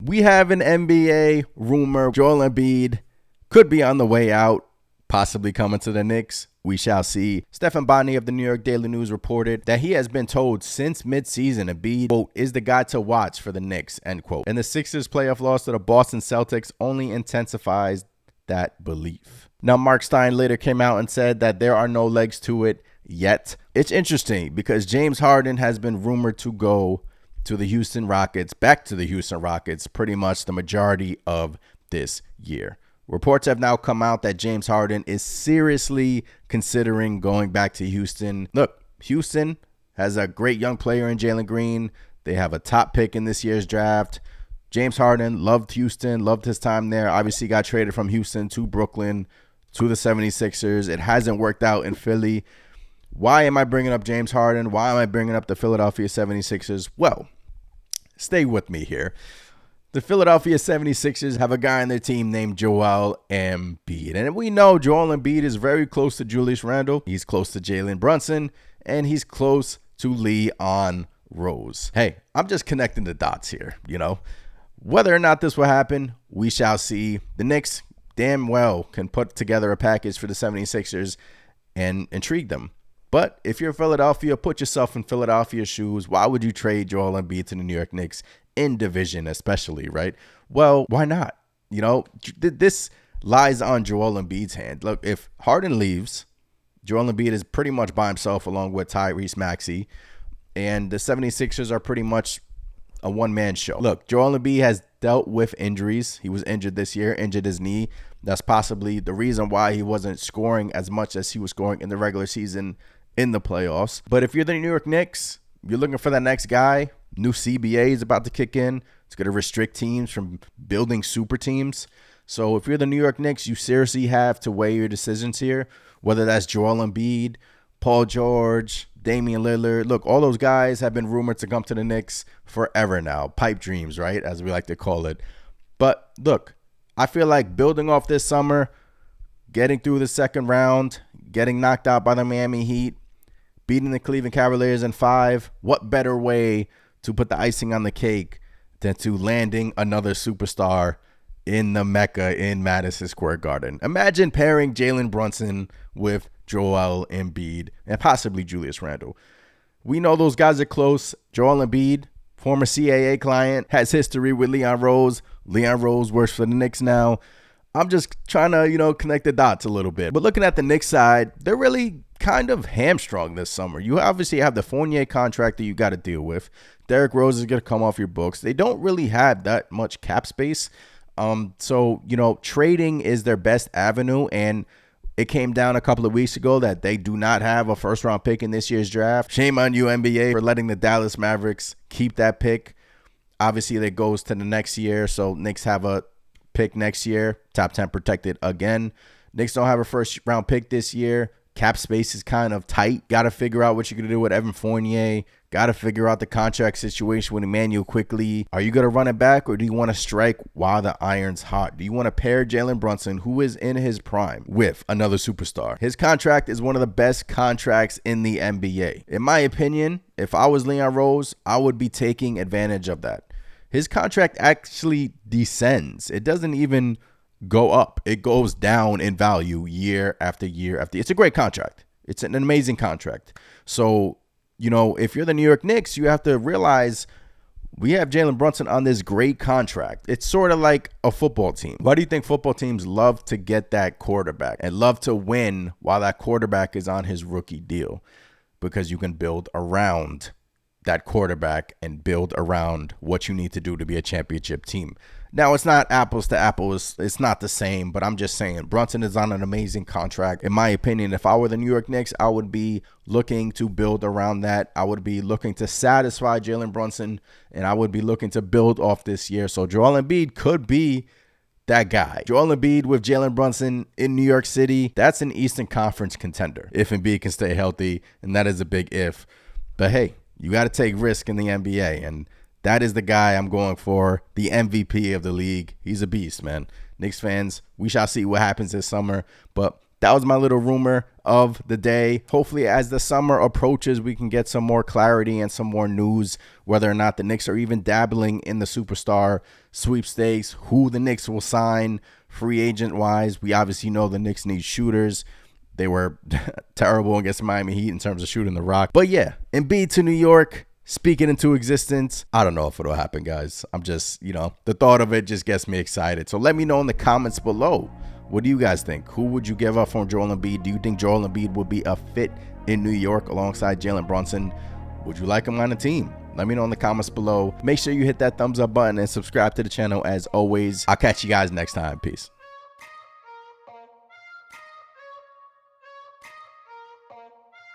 We have an NBA rumor. Joel Embiid could be on the way out, possibly coming to the Knicks. We shall see. Stephen Bonnie of the New York Daily News reported that he has been told since midseason Embiid, quote, is the guy to watch for the Knicks, end quote. And the Sixers' playoff loss to the Boston Celtics only intensifies that belief. Now, Mark Stein later came out and said that there are no legs to it yet. It's interesting because James Harden has been rumored to go to the Houston Rockets, back to the Houston Rockets, pretty much the majority of this year. Reports have now come out that James Harden is seriously considering going back to Houston. Look, Houston has a great young player in Jalen Green. They have a top pick in this year's draft. James Harden loved Houston, loved his time there. Obviously got traded from Houston to Brooklyn to the 76ers. It hasn't worked out in Philly. Why am I bringing up James Harden? Why am I bringing up the Philadelphia 76ers? Well, stay with me here. The Philadelphia 76ers have a guy on their team named Joel Embiid. And we know Joel Embiid is very close to Julius Randle. He's close to Jalen Brunson. And he's close to Leon Rose. Hey, I'm just connecting the dots here, Whether or not this will happen, we shall see. The Knicks damn well can put together a package for the 76ers and intrigue them. But if you're Philadelphia, put yourself in Philadelphia's shoes. Why would you trade Joel Embiid to the New York Knicks in division especially, right? Well, why not? This lies on Joel Embiid's hand. Look, if Harden leaves, Joel Embiid is pretty much by himself along with Tyrese Maxey, and the 76ers are pretty much a one-man show. Look, Joel Embiid has dealt with injuries. He was injured this year, injured his knee. That's possibly the reason why he wasn't scoring as much as he was scoring in the regular season in the playoffs. But if you're the New York Knicks, you're looking for that next guy. New CBA is about to kick in. It's going to restrict teams from building super teams. So if you're the New York Knicks, you seriously have to weigh your decisions here, whether that's Joel Embiid, Paul George, Damian Lillard. Look, all those guys have been rumored to come to the Knicks forever now. Pipe dreams, right? As we like to call it. But look, I feel like building off this summer, getting through the second round, getting knocked out by the Miami Heat, beating the Cleveland Cavaliers in 5, what better way to put the icing on the cake than to landing another superstar in the Mecca in Madison Square Garden? Imagine pairing Jalen Brunson with Joel Embiid and possibly Julius Randle. We know those guys are close. Joel Embiid, former CAA client, has history with Leon Rose. Leon Rose works for the Knicks now. I'm just trying to, connect the dots a little bit. But looking at the Knicks side, they're really kind of hamstrung this summer. You obviously have the Fournier contract that you got to deal with. Derrick Rose is going to come off your books. They don't really have that much cap space. So, trading is their best avenue. And it came down a couple of weeks ago that they do not have a first-round pick in this year's draft. Shame on you, NBA, for letting the Dallas Mavericks keep that pick. Obviously, that goes to the next year. So Knicks have a pick next year, top 10 protected again. Knicks don't have a first round pick this year. Cap space is kind of tight. Got to figure out what you're going to do with Evan Fournier. Got to figure out the contract situation with Emmanuel quickly. Are you going to run it back, or do you want to strike while the iron's hot? Do you want to pair Jalen Brunson, who is in his prime, with another superstar? His contract is one of the best contracts in the NBA. In my opinion, if I was Leon Rose, I would be taking advantage of that. His contract actually descends. It doesn't even go up. It goes down in value year after year after year. It's a great contract. It's an amazing contract. So, if you're the New York Knicks, you have to realize we have Jalen Brunson on this great contract. It's sort of like a football team. Why do you think football teams love to get that quarterback and love to win while that quarterback is on his rookie deal? Because you can build around that quarterback and build around what you need to do to be a championship team. Now, it's not apples to apples. It's not the same, but I'm just saying Brunson is on an amazing contract. In my opinion, if I were the New York Knicks, I would be looking to build around that. I would be looking to satisfy Jalen Brunson, and I would be looking to build off this year. So Joel Embiid could be that guy. Joel Embiid with Jalen Brunson in New York City, that's an Eastern Conference contender if Embiid can stay healthy, and that is a big if. But hey, you got to take risk in the NBA, and that is the guy I'm going for, the MVP of the league. He's a beast, man. Knicks fans, we shall see what happens this summer, but that was my little rumor of the day. Hopefully, as the summer approaches, we can get some more clarity and some more news whether or not the Knicks are even dabbling in the superstar sweepstakes, who the Knicks will sign free agent-wise. We obviously know the Knicks need shooters. They were terrible against Miami Heat in terms of shooting the rock. But yeah, Embiid to New York, speaking into existence. I don't know if it'll happen, guys. I'm just, the thought of it just gets me excited. So let me know in the comments below. What do you guys think? Who would you give up on Joel Embiid? Do you think Joel Embiid would be a fit in New York alongside Jalen Brunson? Would you like him on the team? Let me know in the comments below. Make sure you hit that thumbs up button and subscribe to the channel as always. I'll catch you guys next time. Peace.